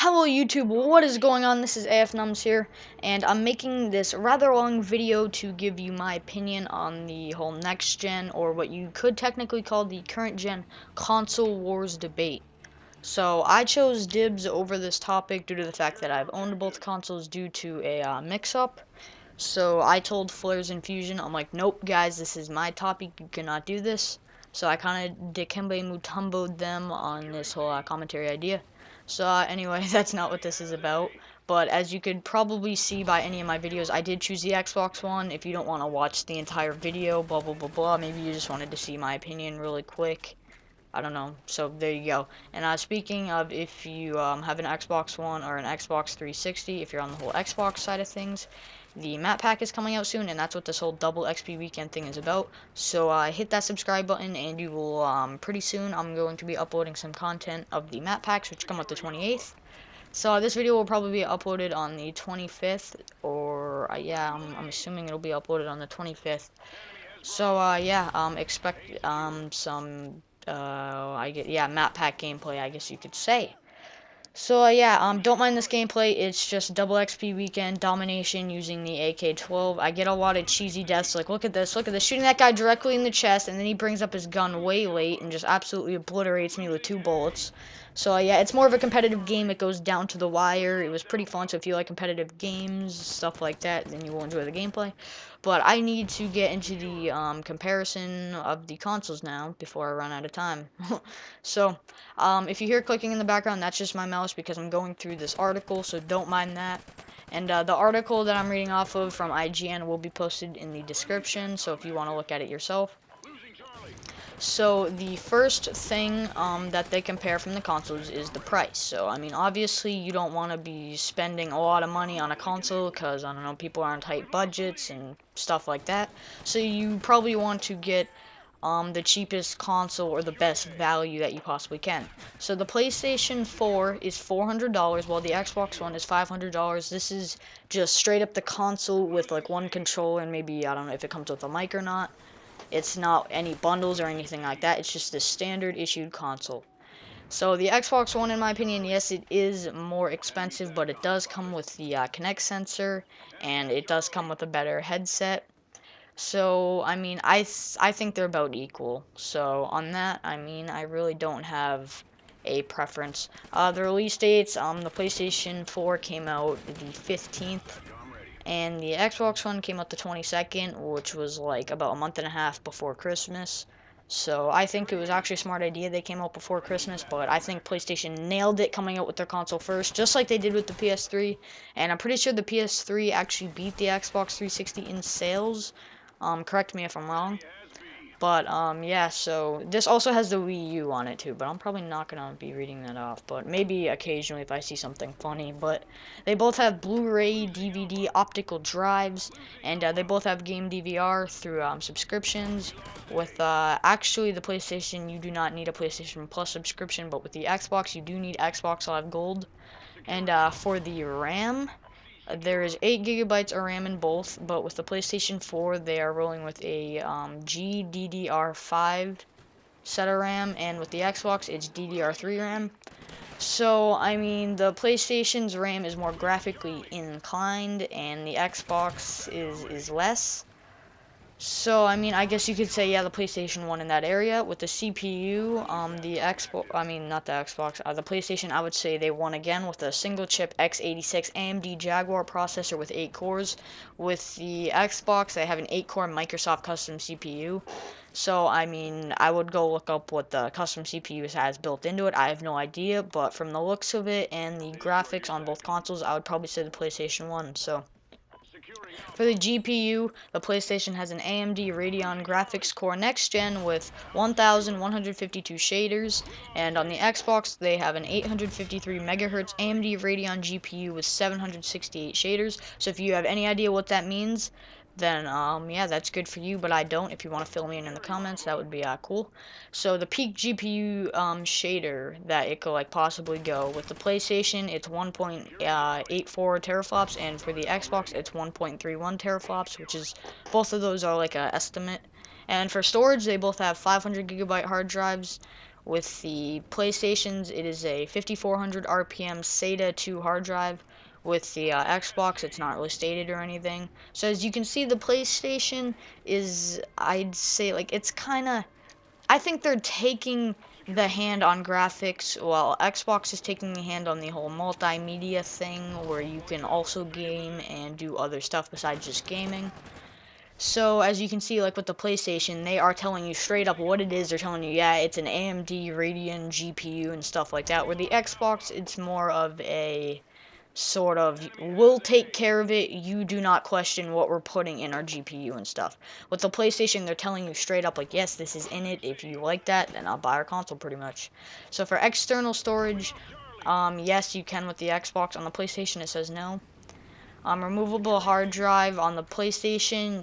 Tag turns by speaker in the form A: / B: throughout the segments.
A: Hello YouTube, what is going on? This is AF Numbz here, and I'm making this rather long video to give you my opinion on the whole next gen, or what you could technically call the current gen console wars debate. So I chose dibs over this topic due to the fact that I've owned both consoles due to a mix-up. So I told Flares and Fusion, I'm like, nope guys, this is my topic, you cannot do this. So I kind of dikembe mutomboed them on this whole commentary idea. So anyway, that's not what this is about. But as you could probably see by any of my videos, I did choose the Xbox One. If you don't want to watch the entire video, blah blah blah blah, maybe you just wanted to see my opinion really quick. I don't know. So there you go. And speaking of, if you have an Xbox One or an Xbox 360, if you're on the whole Xbox side of things, the map pack is coming out soon, and that's what this whole double XP weekend thing is about. So hit that subscribe button, and you will pretty soon I'm going to be uploading some content of the map packs, which come out the 28th. So this video will probably be uploaded on the 25th, or yeah, I'm assuming it'll be uploaded on the 25th. So yeah, expect some map pack gameplay, I guess you could say. So yeah, don't mind this gameplay. It's just double XP weekend domination using the AK-12. I get a lot of cheesy deaths. Like, look at this, shooting that guy directly in the chest, and then he brings up his gun way late and just absolutely obliterates me with 2 bullets. So yeah, it's more of a competitive game. It goes down to the wire. It was pretty fun. So if you like competitive games, stuff like that, then you will enjoy the gameplay. But I need to get into the comparison of the consoles now before I run out of time. So if you hear clicking in the background, that's just my mouse because I'm going through this article, so don't mind that. And the article that I'm reading off of from IGN will be posted in the description, so if you want to look at it yourself. So the first thing that they compare from the consoles is the price. So I mean, obviously you don't want to be spending a lot of money on a console because, I don't know, people are on tight budgets and stuff like that. So you probably want to get the cheapest console or the best value that you possibly can. So the PlayStation 4 is $400, while the Xbox One is $500. This is just straight up the console with like one controller and maybe, I don't know if it comes with a mic or not. It's not any bundles or anything like that. It's just the standard issued console. So the Xbox One, in my opinion, yes, it is more expensive, but it does come with the Kinect sensor, and it does come with a better headset. So, I mean, I think they're about equal. So, on that, I mean, I really don't have a preference. The release dates, the PlayStation 4 came out the 15th, and the Xbox One came out the 22nd, which was like about a month and a half before Christmas. So, I think it was actually a smart idea they came out before Christmas, but I think PlayStation nailed it coming out with their console first, just like they did with the PS3. And I'm pretty sure the PS3 actually beat the Xbox 360 in sales. Correct me if I'm wrong. But, yeah, so this also has the Wii U on it too, but I'm probably not gonna be reading that off, but maybe occasionally if I see something funny. But they both have Blu-ray, DVD, optical drives, and they both have game DVR through subscriptions. With actually the PlayStation, you do not need a PlayStation Plus subscription, but with the Xbox, you do need Xbox Live Gold. And for the RAM, there is 8 gigabytes of RAM in both, but with the PlayStation 4, they are rolling with a GDDR5 set of RAM, and with the Xbox, it's DDR3 RAM. So, I mean, the PlayStation's RAM is more graphically inclined, and the Xbox is less. So, I mean, I guess you could say, yeah, the PlayStation won in that area. With the CPU, the PlayStation, I would say they won again with a single-chip x86 AMD Jaguar processor with 8 cores. With the Xbox, they have an 8-core Microsoft custom CPU. So, I mean, I would go look up what the custom CPU has built into it. I have no idea, but from the looks of it and the graphics on both consoles, I would probably say the PlayStation won, so. For the GPU, the PlayStation has an AMD Radeon Graphics Core Next Gen with 1152 shaders, and on the Xbox they have an 853 MHz AMD Radeon GPU with 768 shaders. So if you have any idea what that means, then yeah, that's good for you, but I don't. If you want to fill me in the comments, that would be cool. So the peak GPU shader that it could like possibly go with the PlayStation, it's 1.84 teraflops, and for the Xbox, it's 1.31 teraflops, which is, both of those are like a estimate. And for storage, they both have 500 gigabyte hard drives With the PlayStations, it is a 5400 RPM SATA 2 hard drive. With the Xbox, it's not really stated or anything. So as you can see, the PlayStation is, I'd say, like, it's kind of, I think they're taking the hand on graphics, while Xbox is taking the hand on the whole multimedia thing, where you can also game and do other stuff besides just gaming. So, as you can see, like with the PlayStation, they are telling you straight up what it is. They're telling you, yeah, it's an AMD Radeon GPU and stuff like that. Where the Xbox, it's more of a sort of, we'll take care of it, you do not question what we're putting in our GPU and stuff. With the PlayStation, they're telling you straight up, like, yes, this is in it. If you like that, then I'll buy our console, pretty much. So, for external storage, yes, you can with the Xbox. On the PlayStation, it says no. Removable hard drive on the PlayStation,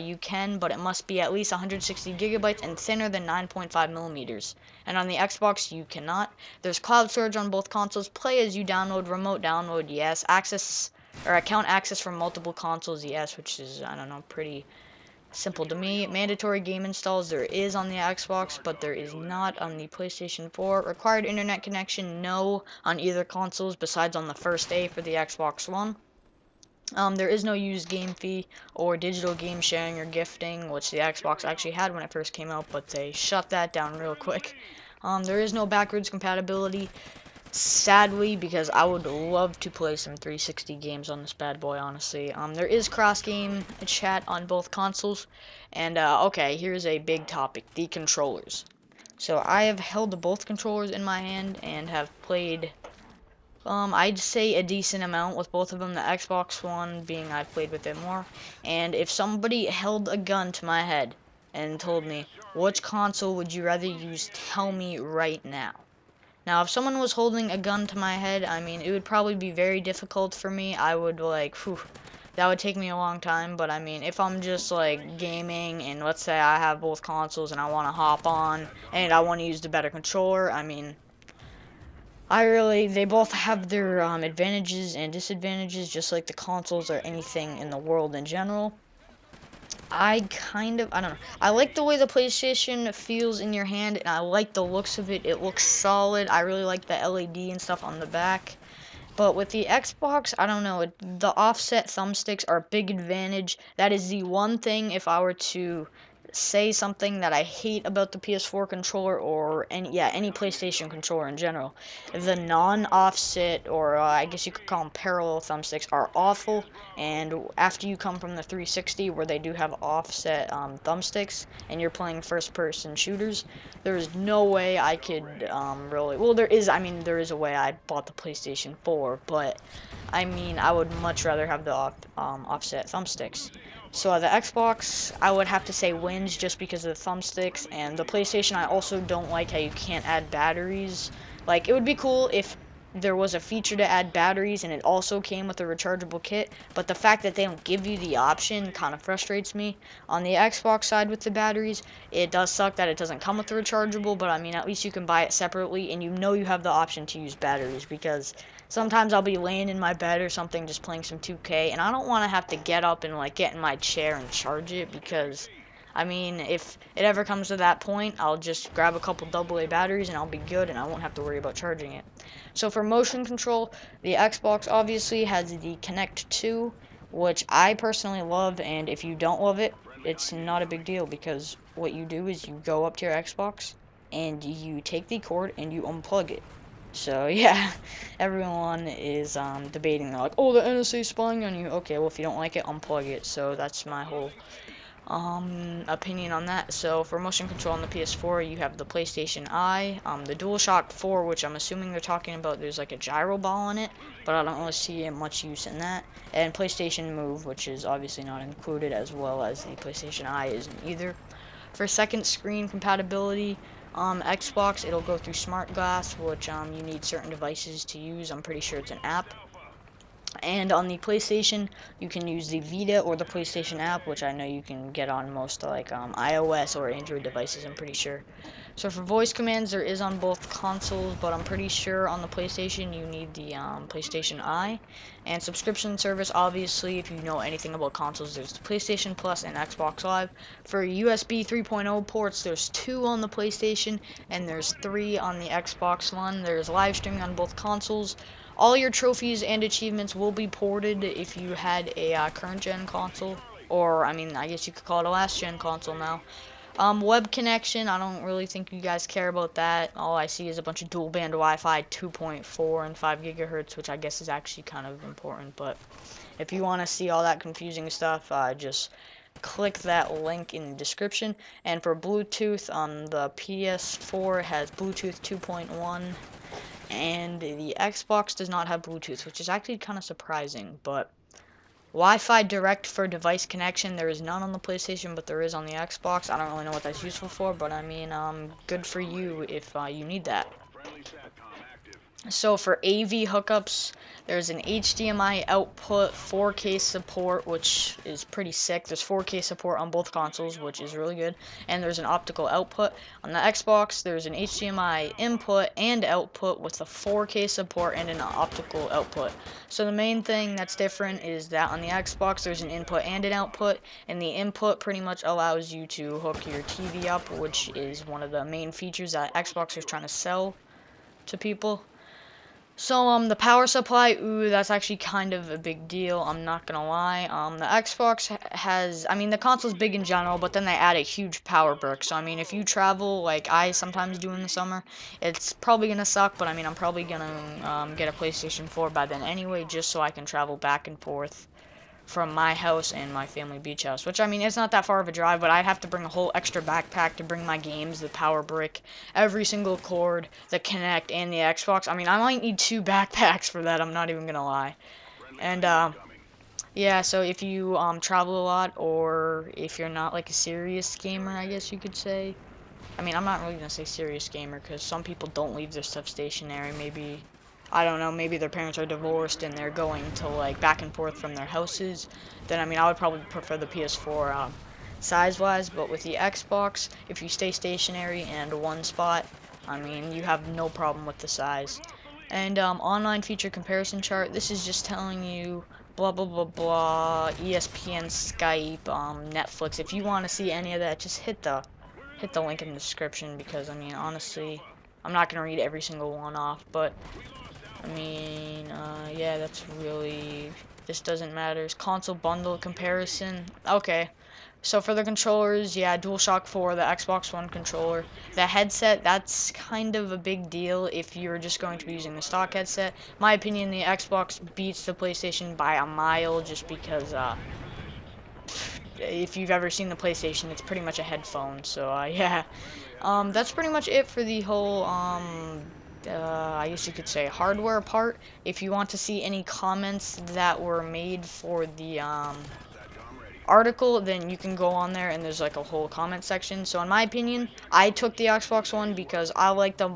A: you can, but it must be at least 160 gigabytes and thinner than 9.5 millimeters. And on the Xbox, you cannot. There's cloud storage on both consoles. Play as you download, remote download, yes. Access, or account access from multiple consoles, yes, which is, I don't know, pretty simple to me. Mandatory game installs, there is on the Xbox, but there is not on the PlayStation 4. Required internet connection, no, on either consoles, besides on the first day for the Xbox One. There is no used game fee or digital game sharing or gifting, which the Xbox actually had when it first came out, but they shut that down real quick. There is no backwards compatibility, sadly, because I would love to play some 360 games on this bad boy, honestly. There is cross-game chat on both consoles, and, okay, here's a big topic, the controllers. So, I have held both controllers in my hand and have played I'd say a decent amount with both of them. The Xbox One being I've played with it more. And if somebody held a gun to my head and told me, which console would you rather use, tell me right now. Now, if someone was holding a gun to my head, I mean, it would probably be very difficult for me. I would, like, that would take me a long time. But, I mean, if I'm just, like, gaming and let's say I have both consoles and I want to hop on and I want to use the better controller, I mean, they both have their advantages and disadvantages, just like the consoles or anything in the world in general. I don't know. I like the way the PlayStation feels in your hand, and I like the looks of it. It looks solid. I really like the LED and stuff on the back. But with the Xbox, I don't know. The offset thumbsticks are a big advantage. That is the one thing, if I were to say something that I hate about the PS4 controller or any PlayStation controller in general. The non-offset, or I guess you could call them parallel thumbsticks, are awful. And after you come from the 360, where they do have offset thumbsticks, and you're playing first-person shooters, there is no way I could really. Well, there is a way. I bought the PlayStation 4, but I mean, I would much rather have the offset thumbsticks. So the Xbox, I would have to say wins just because of the thumbsticks, and the PlayStation, I also don't like how you can't add batteries. Like, it would be cool if there was a feature to add batteries and it also came with a rechargeable kit, but the fact that they don't give you the option kind of frustrates me. On the Xbox side with the batteries, it does suck that it doesn't come with the rechargeable, but I mean, at least you can buy it separately and you know you have the option to use batteries, because sometimes I'll be laying in my bed or something just playing some 2K, and I don't want to have to get up and like get in my chair and charge it, because I mean, if it ever comes to that point, I'll just grab a couple AA batteries and I'll be good, and I won't have to worry about charging it. So for motion control, the Xbox obviously has the Kinect 2, which I personally love, and if you don't love it, it's not a big deal, because what you do is you go up to your Xbox and you take the cord and you unplug it. So yeah, everyone is debating. They're like, oh, the NSA is spying on you. Okay, well, if you don't like it, unplug it. So that's my whole opinion on that. So for motion control on the PS4, you have the PlayStation Eye, the DualShock 4, which I'm assuming they're talking about. There's like a gyro ball in it, but I don't really see much use in that. And PlayStation Move, which is obviously not included, as well as the PlayStation Eye isn't either. For second screen compatibility, Xbox, it'll go through Smart Glass, which you need certain devices to use. I'm pretty sure it's an app. And on the PlayStation, you can use the Vita or the PlayStation app, which I know you can get on most like iOS or Android devices, I'm pretty sure. So for voice commands, there is on both consoles, but I'm pretty sure on the PlayStation you need the PlayStation Eye. And subscription service, obviously, if you know anything about consoles, there's the PlayStation Plus and Xbox Live. For USB 3.0 ports, there's 2 on the PlayStation, and there's 3 on the Xbox One. There's live streaming on both consoles. All your trophies and achievements will be ported if you had a current-gen console. Or, I mean, I guess you could call it a last-gen console now. Web connection, I don't really think you guys care about that. All I see is a bunch of dual band Wi-Fi 2.4 and 5 gigahertz, which I guess is actually kind of important. But if you want to see all that confusing stuff, just click that link in the description. And for Bluetooth, the PS4 has Bluetooth 2.1, and the Xbox does not have Bluetooth, which is actually kind of surprising, but Wi-Fi direct for device connection, there is none on the PlayStation, but there is on the Xbox. I don't really know what that's useful for, but I mean, good for you if you need that. So for AV hookups, there's an HDMI output, 4K support, which is pretty sick. There's 4K support on both consoles, which is really good. And there's an optical output. On the Xbox, there's an HDMI input and output with a 4K support and an optical output. So the main thing that's different is that on the Xbox, there's an input and an output. And the input pretty much allows you to hook your TV up, which is one of the main features that Xbox is trying to sell to people. So, the power supply, ooh, that's actually kind of a big deal, I'm not gonna lie. The Xbox has, I mean, the console's big in general, but then they add a huge power brick. So, I mean, if you travel, like I sometimes do in the summer, it's probably gonna suck, but I mean, I'm probably gonna, get a PlayStation 4 by then anyway, just so I can travel back and forth from my house and my family beach house, which I mean it's not that far of a drive, but I'd have to bring a whole extra backpack to bring my games, the power brick, every single cord, the Kinect, and the Xbox. I mean, I might need 2 backpacks for that, I'm not even gonna lie. And yeah, so if you travel a lot, or if you're not like a serious gamer, I guess you could say. I mean, I'm not really gonna say serious gamer, because some people don't leave their stuff stationary. Maybe, I don't know, maybe their parents are divorced and they're going to like back and forth from their houses. Then I mean, I would probably prefer the PS4 size-wise, but with the Xbox, if you stay stationary and one spot, I mean, you have no problem with the size. And online feature comparison chart, this is just telling you blah blah blah blah, ESPN, Skype, Netflix. If you want to see any of that, just hit the link in the description, because I mean, honestly, I'm not gonna read every single one off, but I mean, yeah, that's really, this doesn't matter. Console bundle comparison. Okay, so for the controllers, yeah, DualShock 4, the Xbox One controller. The headset, that's kind of a big deal if you're just going to be using the stock headset. My opinion, the Xbox beats the PlayStation by a mile, just because, if you've ever seen the PlayStation, it's pretty much a headphone, so, yeah. That's pretty much it for the whole, I guess you could say hardware part. If you want to see any comments that were made for the article, then you can go on there and there's like a whole comment section. So in my opinion, I took the Xbox One because I like the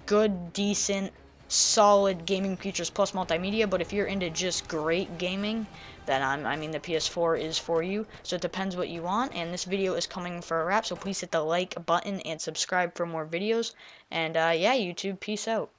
A: good, decent, solid gaming features plus multimedia. But if you're into just great gaming, then I mean the PS4 is for you. So it depends what you want. And this video is coming for a wrap, so please hit the like button and subscribe for more videos. And yeah, YouTube, peace out.